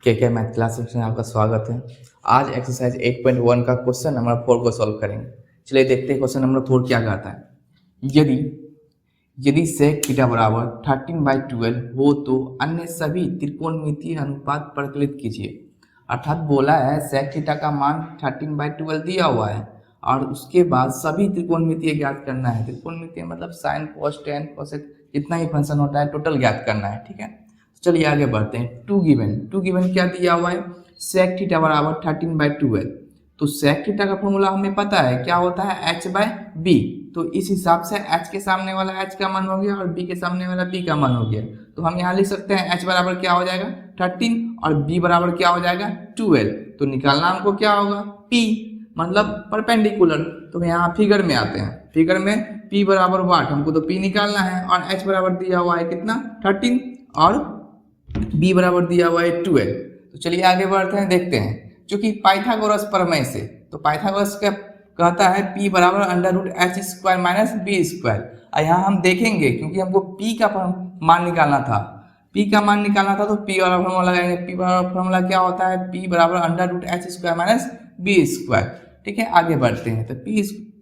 के math classes में आपका स्वागत है। आज एक्सरसाइज 8.1 का क्वेश्चन नंबर 4 को सॉल्व करेंगे। चलिए देखते हैं क्वेश्चन नंबर 4 क्या कहता है। यदि यदि sec थीटा बराबर 13/12 हो तो अन्य सभी त्रिकोणमितीय अनुपात प्रकलित कीजिए। अर्थात बोला है sec थीटा का मान 13/12 दिया हुआ है और उसके बाद सभी त्रिकोणमितीय ज्ञात करना है। त्रिकोणमितीय मतलब साइन cos tan cosec जितना ही फंक्शन होता है टोटल ज्ञात करना है, ठीक है। चलिए आगे बढ़ते हैं। टू गिवन क्या दिया हुआ है, sec थीटा बराबर 13/12। तो sec थीटा का फॉर्मूला हमें पता है क्या होता है, h/b। तो इस हिसाब से h के सामने वाला h का मान हो गया और b के सामने वाला b का मान हो गया। तो हम यहाँ लिख सकते हैं h बराबर क्या हो जाएगा 13 और b बराबर क्या हो जाएगा 12। तो निकालना हमको क्या होगा, p मतलब परपेंडिकुलर। तो यहाँ फिगर में आते हैं। फिगर में p बराबर वाट, हमको तो p निकालना है और h बराबर दिया हुआ है कितना 13 और b बराबर दिया हुआ है 12। तो चलिए आगे बढ़ते हैं, देखते हैं। क्योंकि पाइथागोरस प्रमेय से, तो पाइथागोरस का कहता है p बराबर √h² माइनस b²। यहाँ हम देखेंगे क्योंकि हमको p का मान निकालना था, p का मान निकालना था तो p वाला फॉर्मूला लगाएंगे। p वाला फॉर्मूला क्या होता है, p बराबर √h² माइनस b²। ठीक है, आगे बढ़ते हैं। तो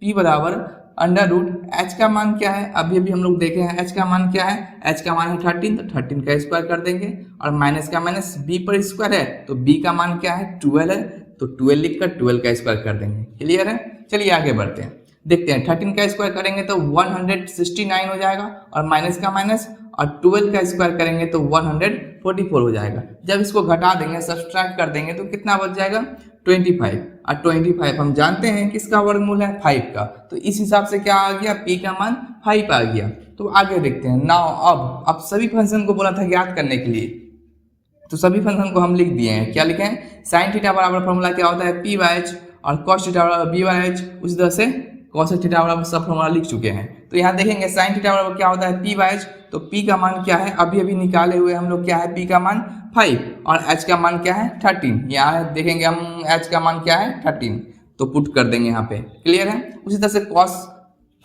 p बराबर √h का मान क्या है, अभी अभी हम लोग देखे हैं h का मान क्या है, h का मान है 13, तो 13 का स्क्वायर कर देंगे और माइनस का माइनस b पर स्क्वायर है तो b का मान क्या है 12 है, तो 12 लिखकर 12 का स्क्वायर कर देंगे। क्लियर है। चलिए आगे बढ़ते हैं, देखते हैं। 13 का स्क्वायर करेंगे तो 169 हो जाएगा और माइनस का माइनस, और 12 का स्क्वायर करेंगे तो 144 हो जाएगा। जब इसको घटा देंगे, सब्सट्रैक्ट कर देंगे तो कितना बच जाएगा 25। और 25 हम जानते हैं किसका वर्गमूल है 5 का, तो इस हिसाब से क्या आ गया, p का मान 5 आ गया। तो आगे देखते हैं। नाउ अब सभी फंक्शन को बोला था ज्ञात करने के लिए, तो सभी फंक्शन को हम लिख दिए हैं। क्या लिखे हैं, साइन थीटा बराबर फॉर्मूला क्या होता है p/h और cos थीटा बराबर b/h। उसी तरह से cos थीटा बराबर सब फॉर्मूला लिख चुके हैं। तो यहाँ देखेंगे साइन थीटा बराबर क्या होता है p/h, तो p का मान क्या है, अभी अभी निकाले हुए हम लोग क्या है, p का मान 5 और h का मान क्या है 13। यहाँ देखेंगे हम h का मान क्या है 13, तो पुट कर देंगे यहाँ पे। क्लियर है। उसी तरह से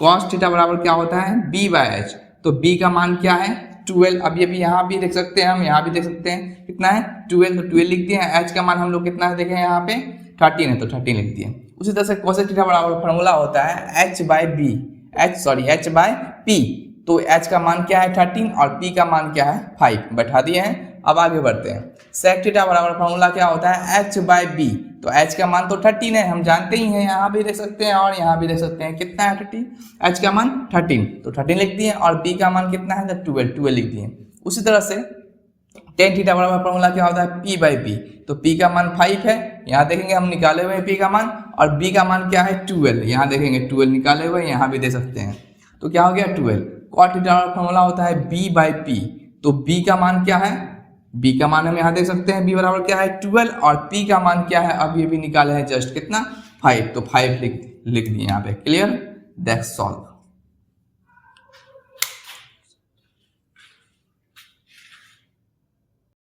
cos थीटा बराबर क्या होता है b/h, तो b का मान क्या है 12। अभी अभी यहाँ भी देख सकते हैं, हम यहाँ भी देख सकते हैं कितना है 12, तो 12 लिख दिए हैं। h का मान हम लोग कितना है देखें यहाँ पे 13 है, तो 13 लिख दिए। उसी तरह से cos थीटा बराबर फॉर्मूला होता है h/p। तो h का मान क्या है 13 और p का मान क्या है 5, बैठा दिए हैं। अब आगे बढ़ते हैं। sec थीटा बराबर फॉर्मूला क्या होता है h/b। तो h का मान तो 13 है, हम जानते ही हैं, यहाँ भी देख सकते हैं और यहाँ भी देख सकते हैं कितना है 30, h का मान 13, तो 13 लिख दिए और b का मान कितना है 12 लिख दिए। उसी तरह से tan थीटा बराबर फॉर्मूला क्या होता है p/b। तो p का मान 5 है, यहाँ देखेंगे हम निकाले हुए हैं p का मान, और b का मान क्या है 12, यहाँ देखेंगे 12 निकाले हुए, यहाँ भी दे सकते हैं। तो क्या हो गया 12। cot थीटा बराबर फॉर्मूला होता है b/p। तो b का मान क्या है, b का मान हम यहाँ देख सकते हैं, b बराबर क्या है 12 और p का मान क्या है अभी अभी निकाले हैं जस्ट कितना 5, तो 5 लिख दिए यहाँ पे। Clear, that's solve.